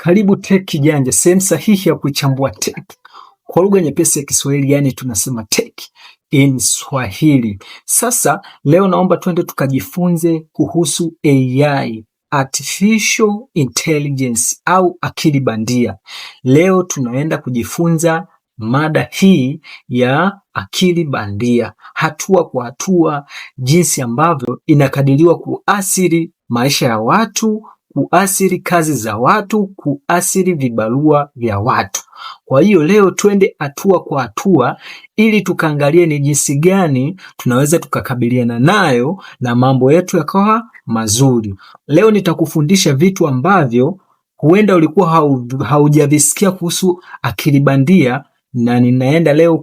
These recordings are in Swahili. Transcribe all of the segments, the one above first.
Karibu Tech Kijanja, sehemu sahihi ya kuichambua tech kwa lugha nyepesi ya Kiswahili, yani tunasema tech in Swahili. Sasa leo naomba twende tukajifunze kuhusu AI, Artificial Intelligence au akili bandia. Leo tunaenda kujifunza mada hii ya akili bandia, hatua kwa hatua, jinsi ambavyo inakadiriwa kuathiri maisha ya watu, kuathiri kazi za watu, kuathiri vibarua vya watu. Kwa hiyo leo twende hatua kwa hatua ili tukaangalie ni jinsi gani tunaweza tukakabiliana nayo na mambo yetu yakawa mazuri. Leo nitakufundisha vitu ambavyo huenda ulikuwa haujavisikia kuhusu akili bandia, na ninaenda leo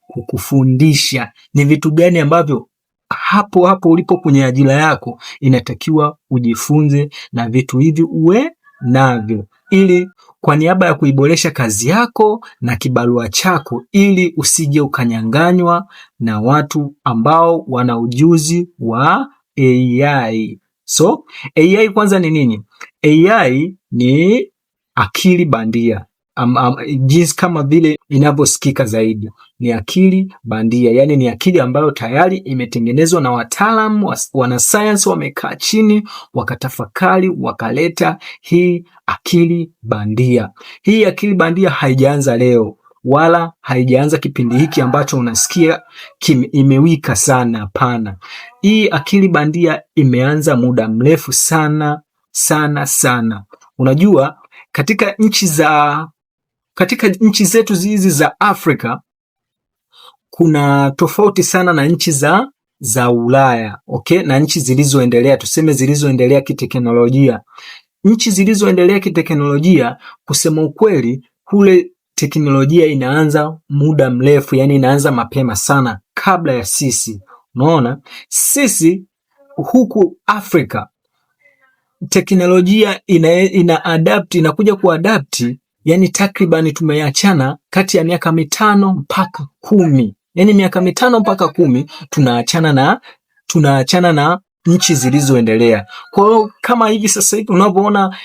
kukufundisha ni vitu gani ambavyo hapo ulipo kwenye ajira yako inatakiwa ujifunze, na vitu hivi uwe navyo ili kwa niaba ya kuiboresha kazi yako na kibarua chako, ili usije ukanyanganywa na watu ambao wana ujuzi wa AI. So, AI kwanza ni nini? AI ni akili bandia. Jinsi kama vile inavyosikika zaidi, ni akili bandia, yani ni akili ambayo tayari imetengenezwa na wataalamu, wanasayansi wamekaa chini wakatafakari, wakaleta hii akili bandia. Hii akili bandia haijaanza leo wala haijaanza kipindi hiki ambacho unasikia imewika sana. Hapana, hii akili bandia imeanza muda mrefu sana sana sana. Unajua, katika nchi zetu hizi za Afrika kuna tofauti sana na nchi za Ulaya, okay? Na nchi zilizoendelea, tuseme zilizoendelea kiteknolojia. Nchi zilizoendelea kiteknolojia, kusema ukweli, kule teknolojia inaanza muda mrefu, yani inaanza mapema sana kabla ya sisi. Unaona? Sisi huku Afrika teknolojia inakuja kuadapti, yani takribani tumeachana kati ya miaka 5 mpaka 10. Yani miaka 5 mpaka 10 tunaachana na nchi zilizoendelea. Kwa hiyo kama hivi sasa hivi unavyoona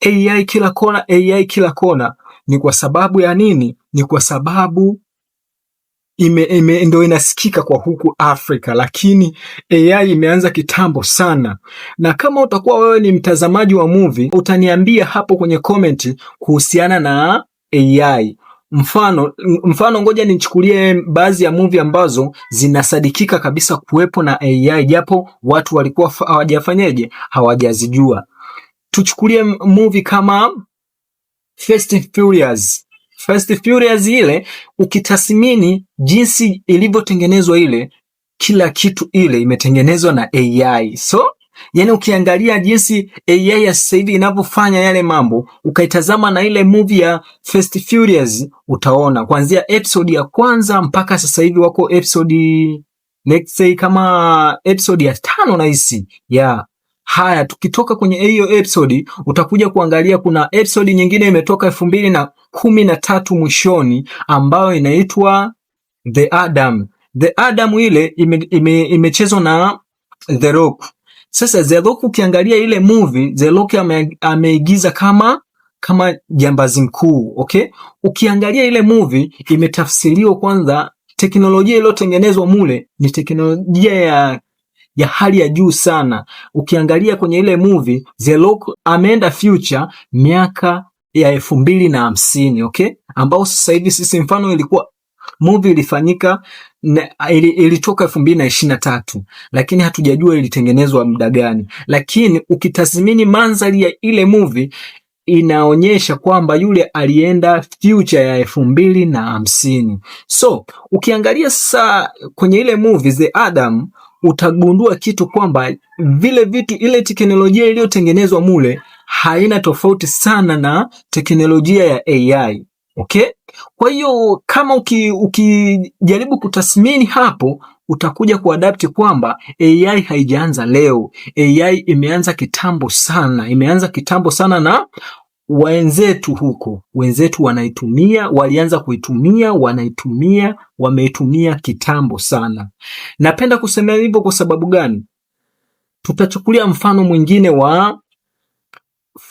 AI kila kona, AI kila kona, ni kwa sababu ya nini? Ni kwa sababu ndio inasikika kwa huku Afrika, lakini AI imeanza kitambo sana. Na kama utakuwa wewe ni mtazamaji wa movie, utaniambia hapo kwenye comment kuhusiana na AI. Mfano ngoja nichukulie baadhi ya movie ambazo zinasadikika kabisa kuwepo na AI, japo watu walikuwa hawajazijua. Tuchukulie movie kama Fast and Furious. Fast and Furious ile, ukitathmini jinsi ilivyotengenezwa ile, kila kitu ile imetengenezwa na AI. So, yani ukiangalia jinsi AI ya sasa hivi inavyofanya yale mambo, ukaitazama na ile movie ya Fast and Furious, utaona kuanzia episode ya kwanza mpaka sasa hivi wako episode, let's say kama episode ya 5 na hisi. Yeah. Haya, tukitoka kwenye hiyo episode utakuja kuangalia kuna episode nyingine imetoka 2013 mwishoni, ambayo inaitwa The Adam. The Adam ile imechezwa na The Rock. Sasa The Rock, ukiangalia ile movie, The Rock ameigiza kama jambazi mkuu, okay? Ukiangalia ile movie imetafsiriwa, kwanza teknolojia iliyotengenezwa mule ni teknolojia ya hali ya juu sana. Ukiangalia kwenye ile movie, The Rock ameenda future miaka ya 2050, okay? Ambao sasa hivi sisi, mfano ilikuwa movie ilifanyika ilitoka 2023, lakini hatujajua ilitengenezwa muda gani. Lakini ukitathmini mandhari ya ile movie inaonyesha kwamba yule alienda future ya 2050. So, ukiangalia sasa kwenye ile movie The Adam, utagundua kitu kwamba vile vitu, ile teknolojia iliyotengenezwa mule haina tofauti sana na teknolojia ya AI, okay? Kwa hiyo kama ukijaribu kutathmini hapo, utakuja kuadapti kwamba AI haijaanza leo. AI imeanza kitambo sana, na wenzetu huko, wanaitumia, walianza kuitumia, wameitumia kitambo sana. Napenda kusema hivyo kwa sababu gani? Tutachukulia mfano mwingine wa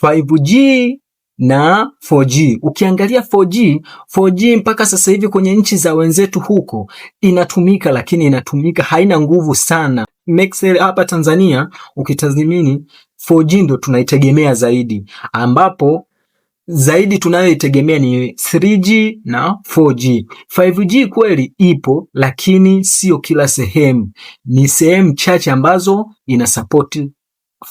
5G na 4G. Ukiangalia 4G mpaka sasa hivi kwenye nchi za wenzetu huko inatumika, lakini inatumika haina nguvu sana. Hapa Tanzania ukitazimini 4G ndo tunaitegemea zaidi, ambapo zaidi tunayoitegemea ni 3G na 4G. 5G kweli ipo, lakini sio kila sehemu, ni sehemu chache ambazo ina support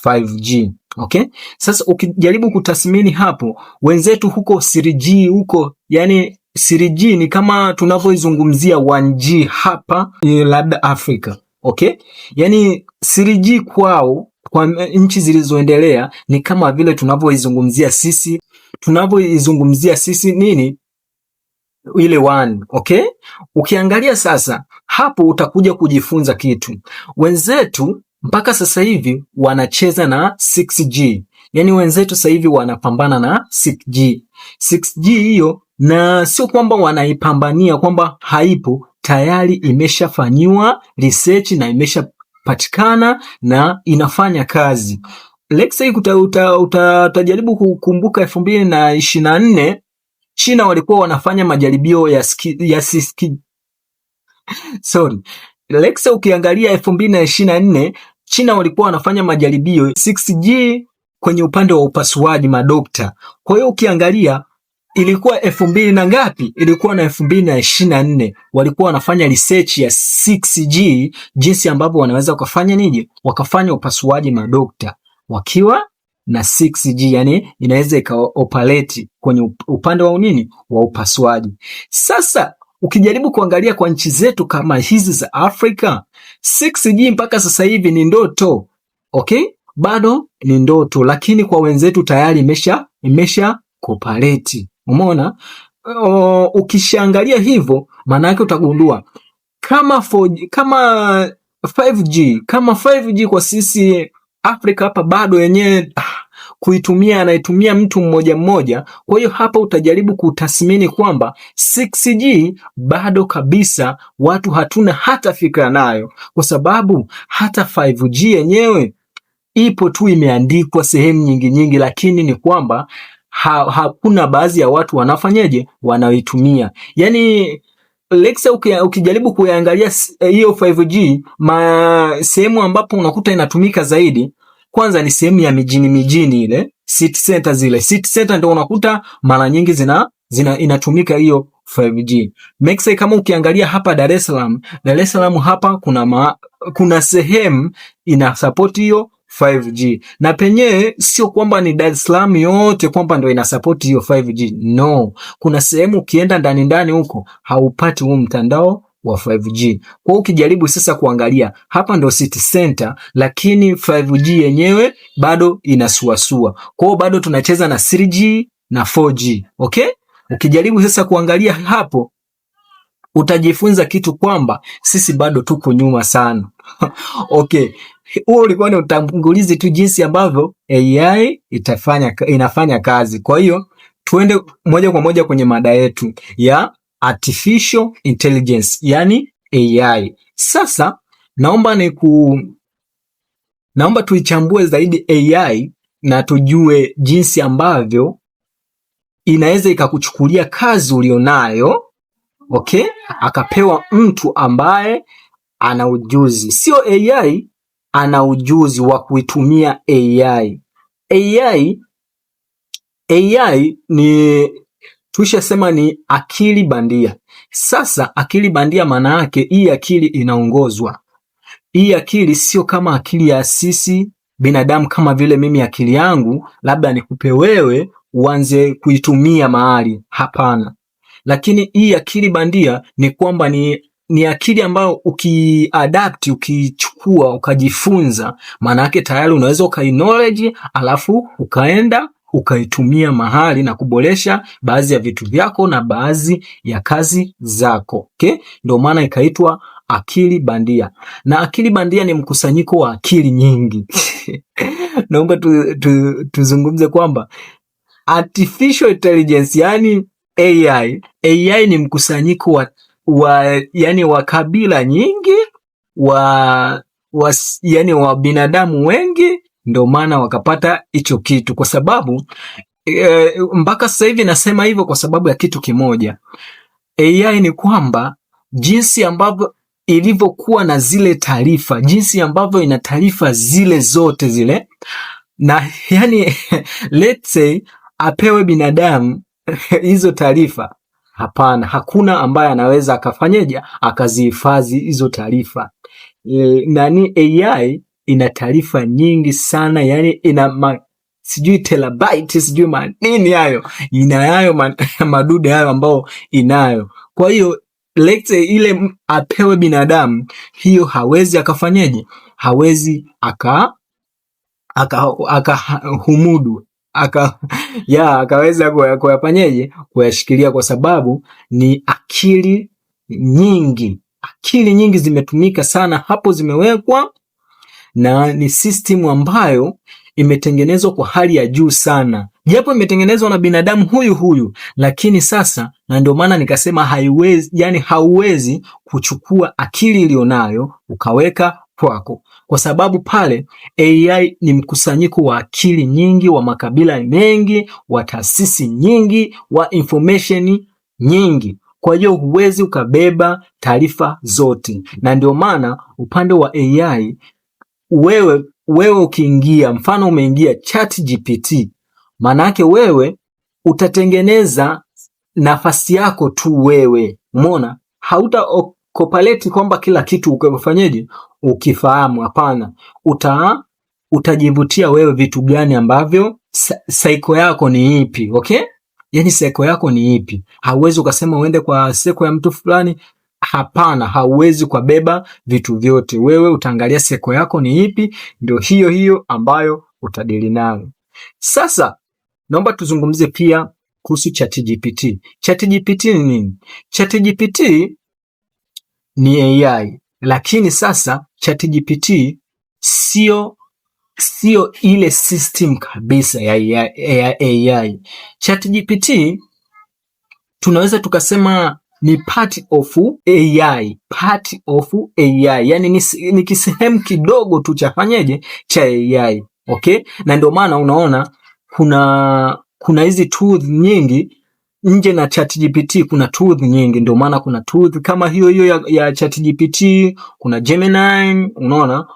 5G. Okay? Sasa ukijaribu kutathmini hapo, wenzetu huko 3G huko, yani 3G ni kama tunavyoizungumzia 1G hapa labda Afrika. Okay? Yani 3G kwao, kwa nchi zilizoendelea ni kama vile tunavyoizungumzia sisi nini ile 1. Okay? Ukiangalia sasa hapo utakuja kujifunza kitu. Wenzetu mpaka sasa hivi wanacheza na 6G. Yani wenzetu sasa hivi wanapambana na 6G. 6G hiyo, na sio kwamba wanaipambania kwamba haipo, tayari imeshafanyiwa research na imeshapatikana na inafanya kazi. Let's say utajaribu kukumbuka 2024 China walikuwa wanafanya majaribio ukiangalia 2024 China walikuwa wanafanya majaribio 6G kwenye upande wa upasuaji madokta. Kwa hiyo ukiangalia ilikuwa 2000 na ngapi? Ilikuwa na 2024 walikuwa wanafanya research ya 6G, jinsi ambavyo wanaweza wakafanya nini, wakafanya upasuaji madokta wakiwa na 6G, yani inaweza ikaoperate kwenye upande wa nini, wa upasuaji. Sasa ukijaribu kuangalia kwa nchi zetu kama hizi za Afrika, 6G mpaka sasa hivi ni ndoto. Okay? Bado ni ndoto, lakini kwa wenzetu tayari imesha cooperate. Umeona? Ukishaangalia hivyo, maana yake utagundua kama 5G kwa sisi Afrika hapa bado yenyewe kuitumia anaitumia mtu mmoja mmoja. Kwa hiyo hapa utajaribu kutathmini kwamba 6G bado kabisa watu hatuna hata fikra nayo, kwa sababu hata 5G yenyewe ipo tu, imeandikwa sehemu nyingi, lakini ni kwamba hakuna baadhi ya watu wanafanyaje, wanaitumia. Yani Alexa ukijaribu kuangalia hiyo 5G sehemu ambapo unakuta inatumika zaidi, kwanza ni sehemu ya mijini ile city center, zile city center ndio unakuta mara nyingi inatumika hiyo 5G. Mexico kama ukiangalia hapa Dar es Salaam hapa kuna sehemu ina support hiyo 5G, na penyewe sio kwamba ni Dar es Salaam yote kwamba ndio ina support hiyo 5G. No, kuna sehemu ukienda ndani huko haupati huo mtandao wa 5G. Kwa ukijaribu sasa kuangalia hapa ndo city center, lakini 5G yenyewe bado inasuasua. Kwa hiyo bado tunacheza na 3G na 4G. Okay? Ukijaribu sasa kuangalia hapo utajifunza kitu kwamba sisi bado tuko nyuma sana. Okay. Huo ulikuwa ni utangulizi tu jinsi ambavyo AI inafanya kazi. Kwa hiyo tuende moja kwa moja kwenye mada yetu ya artificial intelligence, yani AI. Sasa naomba tuichambue zaidi AI na tujue jinsi ambavyo inaweza ikakuchukulia kazi ulionayo, okay, akapewa mtu ambaye ana ujuzi, sio AI, ana ujuzi wa kuitumia AI. AI ni tushasema ni akili bandia. Sasa akili bandia maana yake hii akili inaongozwa. Hii akili sio kama akili ya sisi binadamu, kama vile mimi akili yangu labda nikupe wewe uanze kuitumia mahali. Hapana. Lakini hii akili bandia ni kwamba ni akili ambayo ukiadapt, ukichukua, ukajifunza, maana yake tayari unaweza ukaknowledge alafu ukaenda ukaitumia mahali na kuboresha baadhi ya vitu vyako na baadhi ya kazi zako. Okay? Ndio maana ikaitwa akili bandia. Na akili bandia ni mkusanyiko wa akili nyingi. Naomba tuzungumze kwamba artificial intelligence, yani AI ni mkusanyiko wa kabila nyingi yani wa binadamu wengi, ndio maana wakapata hicho kitu, kwa sababu mpaka sasa hivi nasema hivyo kwa sababu ya kitu kimoja. AI ni kwamba jinsi ambavyo ilivyokuwa na zile taarifa, jinsi ambavyo ina taarifa zile zote zile, na yani let's say apewe binadamu hizo taarifa, hapana, hakuna ambaye anaweza akafanyeje akazihifadhi hizo taarifa. Nani AI ina taarifa nyingi sana, yani ina sijui terabyte sijui manini hayo, inayo madude hayo ambao inayo. Kwa hiyo let's say ile apewe binadamu hiyo, hawezi akafanyeje, hawezi humudu akaweza kuyafanyeje kuyashikilia, kwa sababu ni akili nyingi zimetumika sana hapo, zimewekwa, na ni system ambayo imetengenezwa kwa hali ya juu sana, japo imetengenezwa na binadamu huyu, lakini sasa, na ndio maana nikasema haiwezi, yani hauwezi kuchukua akili ilionayo ukaweka kwako, kwa sababu pale AI ni mkusanyiko wa akili nyingi, wa makabila mengi, wa taasisi nyingi, wa information nyingi. Kwa hiyo huwezi ukabeba taarifa zote, na ndio maana upande wa AI wewe ukiingia, mfano umeingia ChatGPT, maana yake wewe utatengeneza nafasi yako tu wewe, umeona, hauta kopaleti kwamba kila kitu ukafanyeje ukifahamu, hapana. Utajivutia wewe vitu gani ambavyo saiko yako ni ipi, okay? Yani saiko yako ni ipi? Hauwezi ukasema uende kwa saiko ya mtu fulani, hapana, hauwezi kubeba vitu vyote. Wewe utaangalia saiko yako ni ipi, ndio hiyo ambayo utadili nayo. Sasa naomba tuzungumzie pia kuhusu ChatGPT. ChatGPT ni nini? ChatGPT ni AI, lakini sasa ChatGPT sio ile system kabisa ya AI. ChatGPT tunaweza tukasema ni part of AI, yani ni kisehemu kidogo tu cha fanyeje cha AI, okay? Na ndio maana unaona kuna hizi tools nyingi nje na ChatGPT, kuna tools nyingi. Ndio maana kuna tools kama hiyo ya ChatGPT, kuna Gemini, unaona,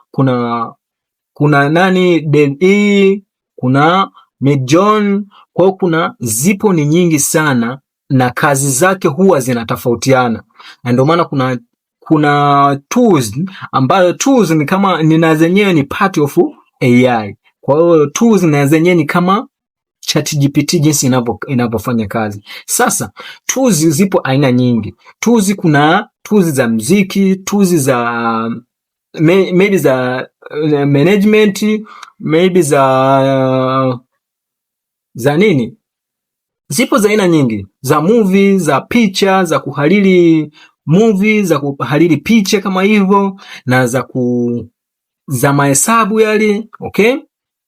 kuna nani DALL-E, kuna Midjourney. Kwa hiyo zipo ni nyingi sana, na kazi zake huwa zinatofautiana, na ndio maana kuna tools ambayo tools ni kama na zenyewe ni part of AI. Kwa hiyo tools na zenyewe ni kama ChatGPT jinsi inavyofanya kazi. Sasa tools zipo aina nyingi. Kuna tools za muziki, tools za maybe za management, maybe za nini, zipo za aina nyingi, za movie, za picha, za kuhariri movie, za kuhariri picha kama hivyo, na za mahesabu yale, okay?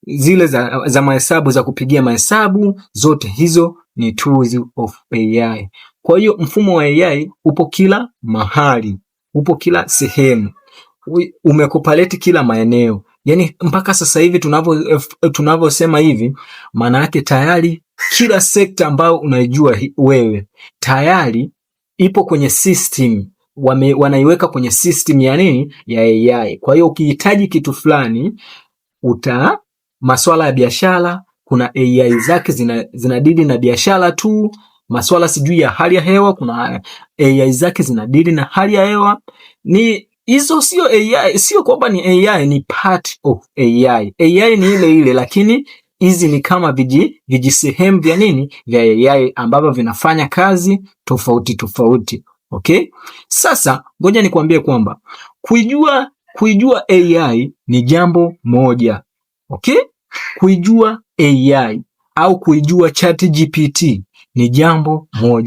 Zile za mahesabu, za kupigia mahesabu, zote hizo ni tools of AI. Kwa hiyo mfumo wa AI upo kila mahali, upo kila sehemu, umekopaleti kila maeneo. Yani mpaka sasa hivi tunavyosema hivi, maana yake tayari kila sekta ambayo unaijua wewe tayari ipo kwenye system, wanaiweka kwenye system ya nini, ya AI. Kwa hiyo ukihitaji kitu fulani, masuala ya biashara, kuna AI zake zinadili na biashara tu. Masuala sijui ya hali ya hewa, kuna AI zake zinadili na hali ya hewa. Ni hizo sio AI, sio kwamba ni AI, ni part of AI. AI ni ile, lakini hizi ni kama vijisehemu vya nini, vya AI ambavyo vinafanya kazi tofauti. Okay? Sasa ngoja nikwambie kwamba kuijua AI ni jambo moja. Okay? Kuijua AI au kuijua ChatGPT ni jambo moja.